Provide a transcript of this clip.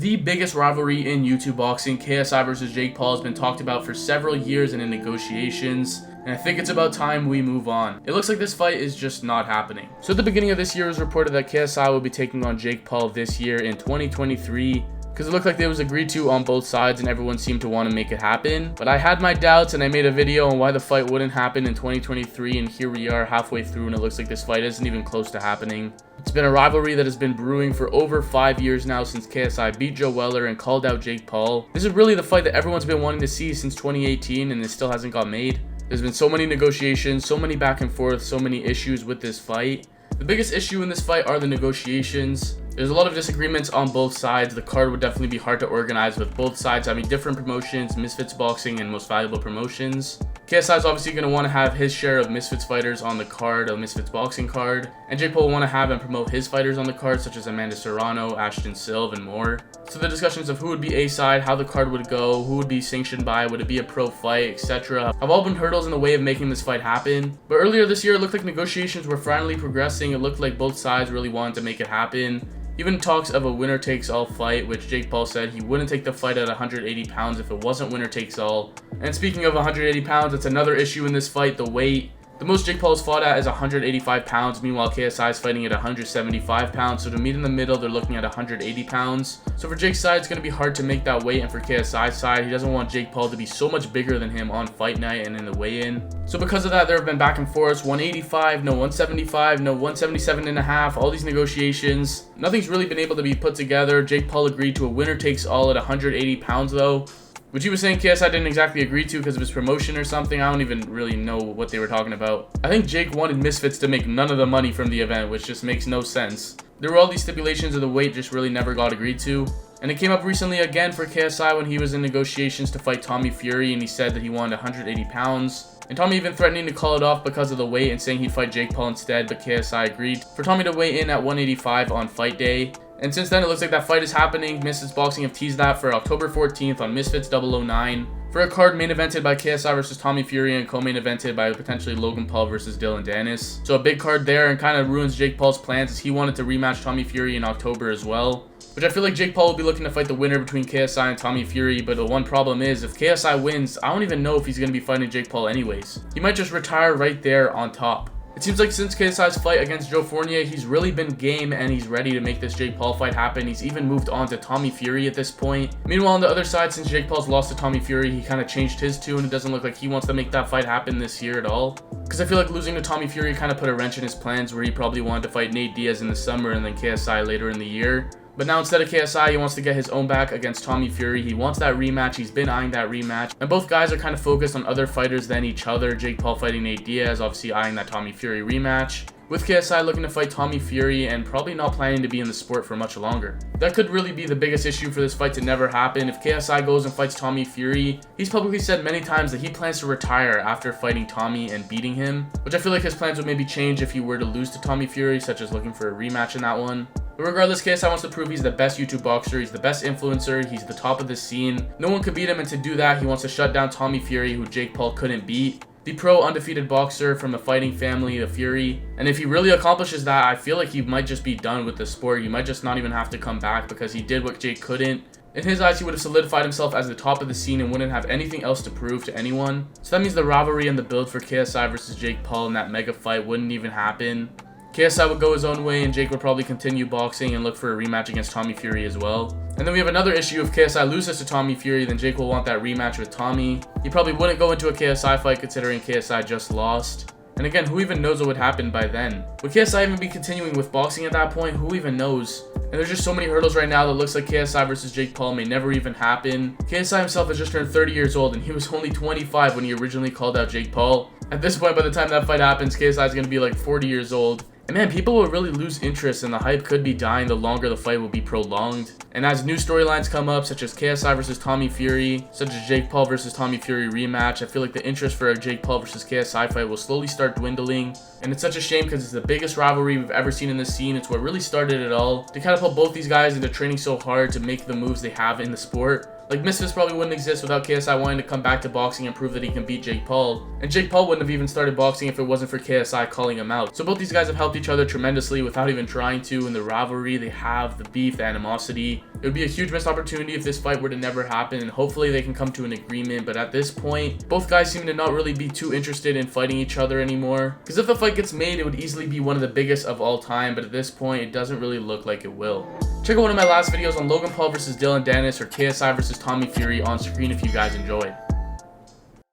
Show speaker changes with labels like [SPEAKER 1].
[SPEAKER 1] The biggest rivalry in YouTube boxing, KSI versus Jake Paul, has been talked about for several years and in negotiations, and I think it's about time we move on. It looks like this fight is just not happening. So at the beginning of this year, it was reported that KSI will be taking on Jake Paul this year in 2023, because it looked like it was agreed to on both sides and everyone seemed to want to make it happen. But I had my doubts and I made a video on why the fight wouldn't happen in 2023, and here we are halfway through and it looks like this fight isn't even close to happening. It's been a rivalry that has been brewing for over 5 years now since KSI beat Joe Weller and called out Jake Paul. This is really the fight that everyone's been wanting to see since 2018 and it still hasn't got made. There's been so many negotiations, so many back and forth, so many issues with this fight. The biggest issue in this fight are the negotiations. There's a lot of disagreements on both sides. The card would definitely be hard to organize with both sides having different promotions, Misfits Boxing and Most Valuable Promotions. KSI is obviously going to want to have his share of Misfits fighters on the card, a Misfits Boxing card. And Jake Paul will want to have and promote his fighters on the card, such as Amanda Serrano, Ashton Silva, and more. So the discussions of who would be A side, how the card would go, who would be sanctioned by, would it be a pro fight, etc. have all been hurdles in the way of making this fight happen. But earlier this year, it looked like negotiations were finally progressing. It looked like both sides really wanted to make it happen. Even talks of a winner-takes-all fight, which Jake Paul said he wouldn't take the fight at 180 pounds if it wasn't winner-takes-all. And speaking of 180 pounds, that's another issue in this fight, the weight. The most Jake Paul's fought at is 185 pounds, meanwhile KSI is fighting at 175 pounds, so to meet in the middle, they're looking at 180 pounds. So for Jake's side, it's going to be hard to make that weight, and for KSI's side, he doesn't want Jake Paul to be so much bigger than him on fight night and in the weigh-in. So because of that, there have been back and forths, 185, no 175, no 177 and a half, all these negotiations. Nothing's really been able to be put together. Jake Paul agreed to a winner-takes-all at 180 pounds though, which he was saying KSI didn't exactly agree to because of his promotion or something. I don't even really know what they were talking about. I think Jake wanted Misfits to make none of the money from the event, which just makes no sense. There were all these stipulations of the weight just really never got agreed to. And it came up recently again for KSI when he was in negotiations to fight Tommy Fury, and he said that he wanted 180 pounds. And Tommy even threatening to call it off because of the weight and saying he'd fight Jake Paul instead, but KSI agreed for Tommy to weigh in at 185 on fight day. And since then, it looks like that fight is happening. Misfits Boxing have teased that for October 14th on Misfits 009 for a card main evented by KSI versus Tommy Fury and co-main evented by potentially Logan Paul versus Dylan Dennis. So a big card there, and kind of ruins Jake Paul's plans as he wanted to rematch Tommy Fury in October as well. Which I feel like Jake Paul will be looking to fight the winner between KSI and Tommy Fury, but the one problem is if KSI wins, I don't even know if he's going to be fighting Jake Paul anyways. He might just retire right there on top. It seems like since KSI's fight against Joe Fournier, he's really been game and he's ready to make this Jake Paul fight happen. He's even moved on to Tommy Fury at this point. Meanwhile, on the other side, since Jake Paul's lost to Tommy Fury, he kind of changed his tune. It doesn't look like he wants to make that fight happen this year at all. Because I feel like losing to Tommy Fury kind of put a wrench in his plans where he probably wanted to fight Nate Diaz in the summer and then KSI later in the year. But now instead of KSI, he wants to get his own back against Tommy Fury. He wants that rematch. He's been eyeing that rematch. And both guys are kind of focused on other fighters than each other. Jake Paul fighting Nate Diaz, obviously eyeing that Tommy Fury rematch, with KSI looking to fight Tommy Fury and probably not planning to be in the sport for much longer. That could really be the biggest issue for this fight to never happen. If KSI goes and fights Tommy Fury, he's publicly said many times that he plans to retire after fighting Tommy and beating him, which I feel like his plans would maybe change if he were to lose to Tommy Fury, such as looking for a rematch in that one. But regardless, KSI wants to prove he's the best YouTube boxer, he's the best influencer, he's the top of the scene. No one could beat him, and to do that, he wants to shut down Tommy Fury, who Jake Paul couldn't beat. The pro undefeated boxer from a fighting family, the Fury. And if he really accomplishes that, I feel like he might just be done with the sport. He might just not even have to come back because he did what Jake couldn't. In his eyes, he would have solidified himself as the top of the scene and wouldn't have anything else to prove to anyone. So that means the rivalry and the build for KSI versus Jake Paul in that mega fight wouldn't even happen. KSI would go his own way and Jake would probably continue boxing and look for a rematch against Tommy Fury as well. And then we have another issue. If KSI loses to Tommy Fury, then Jake will want that rematch with Tommy. He probably wouldn't go into a KSI fight considering KSI just lost. And again, who even knows what would happen by then? Would KSI even be continuing with boxing at that point? Who even knows? And there's just so many hurdles right now that looks like KSI versus Jake Paul may never even happen. KSI himself has just turned 30 years old and he was only 25 when he originally called out Jake Paul. At this point, by the time that fight happens, KSI is going to be like 40 years old. And man, people will really lose interest and the hype could be dying the longer the fight will be prolonged. And as new storylines come up, such as KSI versus Tommy Fury, such as Jake Paul versus Tommy Fury rematch, I feel like the interest for a Jake Paul versus KSI fight will slowly start dwindling. And it's such a shame because it's the biggest rivalry we've ever seen in this scene. It's what really started it all. To catapult both these guys into training so hard to make the moves they have in the sport. Like, Misfits probably wouldn't exist without KSI wanting to come back to boxing and prove that he can beat Jake Paul. And Jake Paul wouldn't have even started boxing if it wasn't for KSI calling him out. So both these guys have helped helped each other tremendously without even trying to. In the rivalry, they have the beef, the animosity. It would be a huge missed opportunity if this fight were to never happen, and hopefully they can come to an agreement. But at this point, both guys seem to not really be too interested in fighting each other anymore. Because if the fight gets made, it would easily be one of the biggest of all time, but at this point, it doesn't really look like it will. Check out one of my last videos on Logan Paul versus Dylan Dennis or KSI versus Tommy Fury on screen if you guys enjoyed.